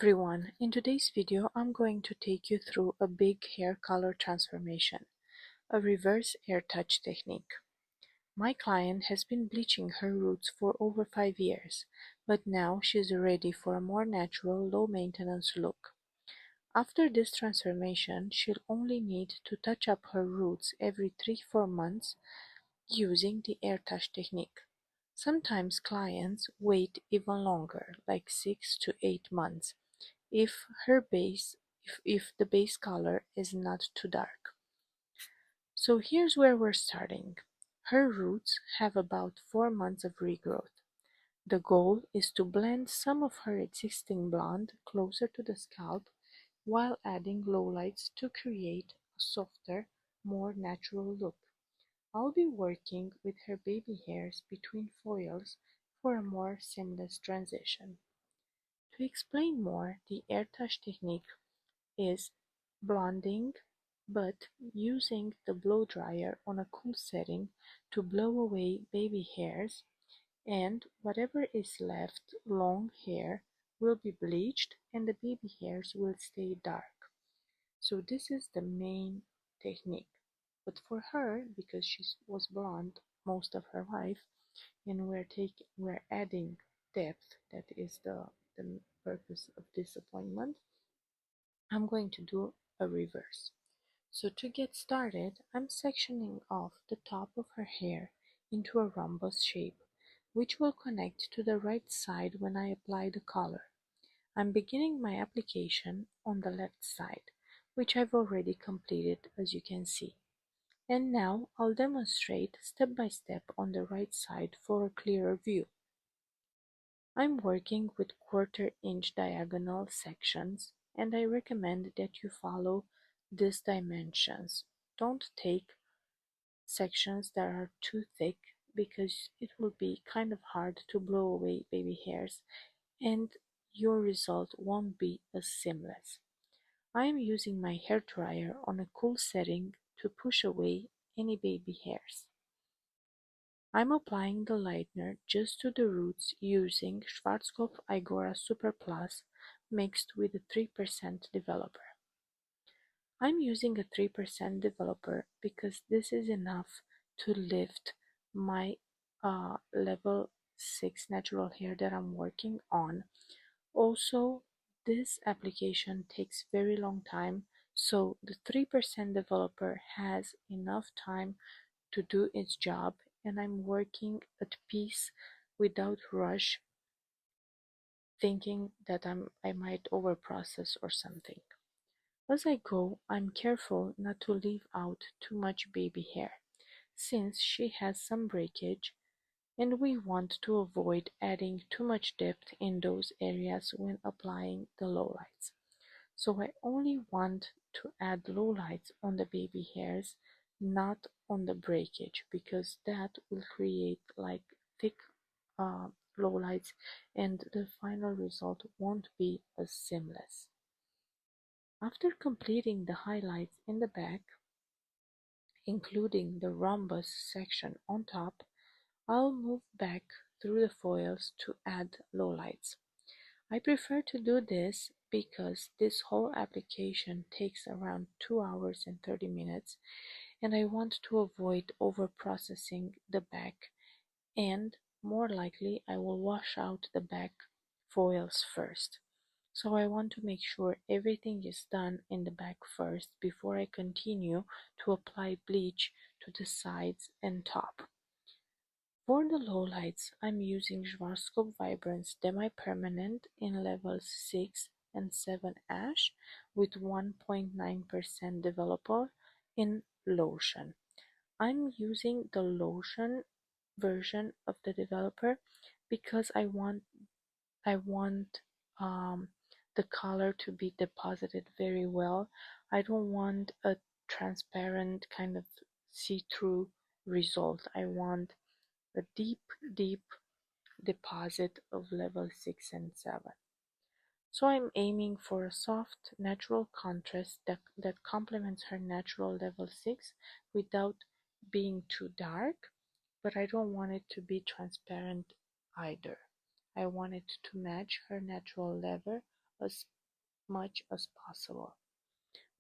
everyone, in today's video I'm going to take you through a big hair color transformation, a reverse Airtouch technique. My client has been bleaching her roots for over 5 years, but now she's ready for a more natural, low-maintenance look. After this transformation, she'll only need to touch up her roots every 3-4 months using the Airtouch technique. Sometimes clients wait even longer, like 6 to 8 months, if the base color is not too dark. So here's where we're starting. Her roots have about 4 months of regrowth. The goal is to blend some of her existing blonde closer to the scalp while adding lowlights to create a softer, more natural look. I'll be working with her baby hairs between foils for a more seamless transition. To explain more, the Airtouch technique is blonding, but using the blow dryer on a cool setting to blow away baby hairs, and whatever is left long hair will be bleached and the baby hairs will stay dark. So this is the main technique. But for her, because she was blonde most of her life, and we're adding depth, that is the purpose of this appointment, I'm going to do a reverse. So to get started, I'm sectioning off the top of her hair into a rhombus shape, which will connect to the right side when I apply the color. I'm beginning my application on the left side, which I've already completed, as you can see. And now I'll demonstrate step by step on the right side for a clearer view. I'm working with 1/4 inch diagonal sections, and I recommend that you follow these dimensions. Don't take sections that are too thick because it will be kind of hard to blow away baby hairs and your result won't be as seamless. I am using my hair dryer on a cool setting to push away any baby hairs. I'm applying the lightener just to the roots using Schwarzkopf Igora Super Plus mixed with a 3% developer. I'm using a 3% developer because this is enough to lift my level 6 natural hair that I'm working on. Also, this application takes very long time, so the 3% developer has enough time to do its job, and I'm working at peace without rush, thinking that I might overprocess or something. As I go, I'm careful not to leave out too much baby hair, since she has some breakage, and we want to avoid adding too much depth in those areas when applying the lowlights. So I only want to add lowlights on the baby hairs, not on the breakage, because that will create like thick uh, lowlights and the final result won't be as seamless. After completing the highlights in the back, including the rhombus section on top, I'll move back through the foils to add lowlights. I prefer to do this because this whole application takes around 2 hours and 30 minutes, and I want to avoid over-processing the back, and more likely I will wash out the back foils first. So I want to make sure everything is done in the back first before I continue to apply bleach to the sides and top. For the lowlights, I'm using Schwarzkopf Vibrance Demi-Permanent in levels 6 and 7 ash with 1.9% developer in lotion. I'm using the lotion version of the developer because I want the color to be deposited very well. I don't want a transparent kind of see-through result. I want a deep deposit of level 6 and 7. So I'm aiming for a soft, natural contrast that complements her natural level 6 without being too dark, but I don't want it to be transparent either. I want it to match her natural level much as possible.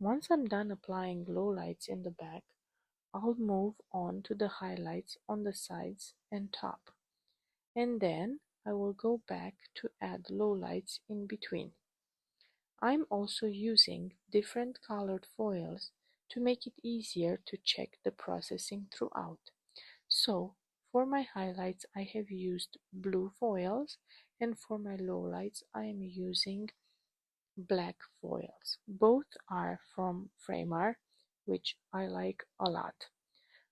Once I'm done applying lowlights in the back, I'll move on to the highlights on the sides and top, and then I will go back to add lowlights in between. I'm also using different colored foils to make it easier to check the processing throughout. So, for my highlights I have used blue foils, and for my lowlights I am using black foils. Both are from Framar, which I like a lot.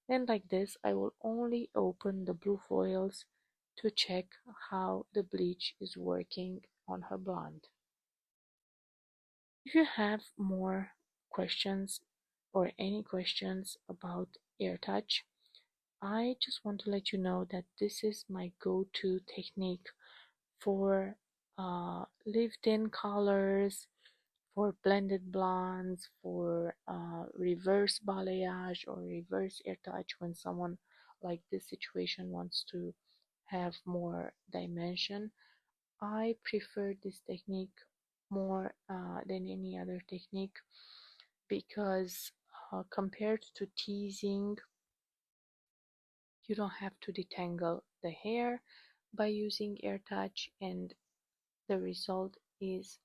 And like this, I will only open the blue foils to check how the bleach is working on her blonde. If you have more questions or any questions about Airtouch, I just want to let you know that this is my go-to technique for lived-in colors, for blended blondes, for reverse balayage or reverse air touch when someone like this situation wants to have more dimension. I prefer this technique more than any other technique because compared to teasing, you don't have to detangle the hair by using air touch, and the result is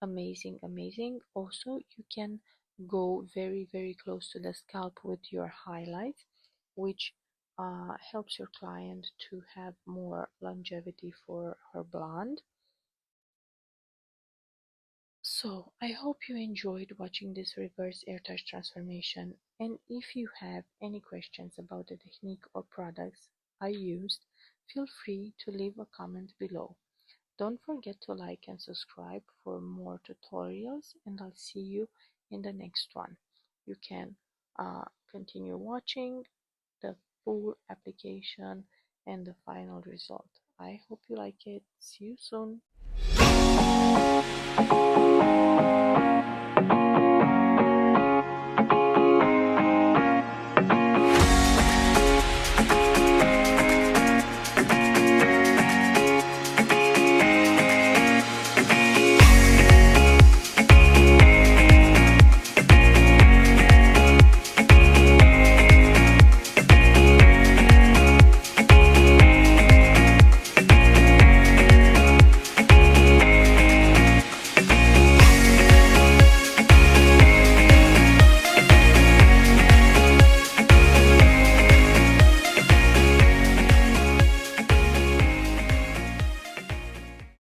amazing. Also, you can go very close to the scalp with your highlight, which helps your client to have more longevity for her blonde. So I hope you enjoyed watching this reverse air touch transformation, and if you have any questions about the technique or products I used, feel free to leave a comment below. Don't forget to like and subscribe for more tutorials, and I'll see you in the next one. You can continue watching the full application and the final result. I hope you like it. See you soon.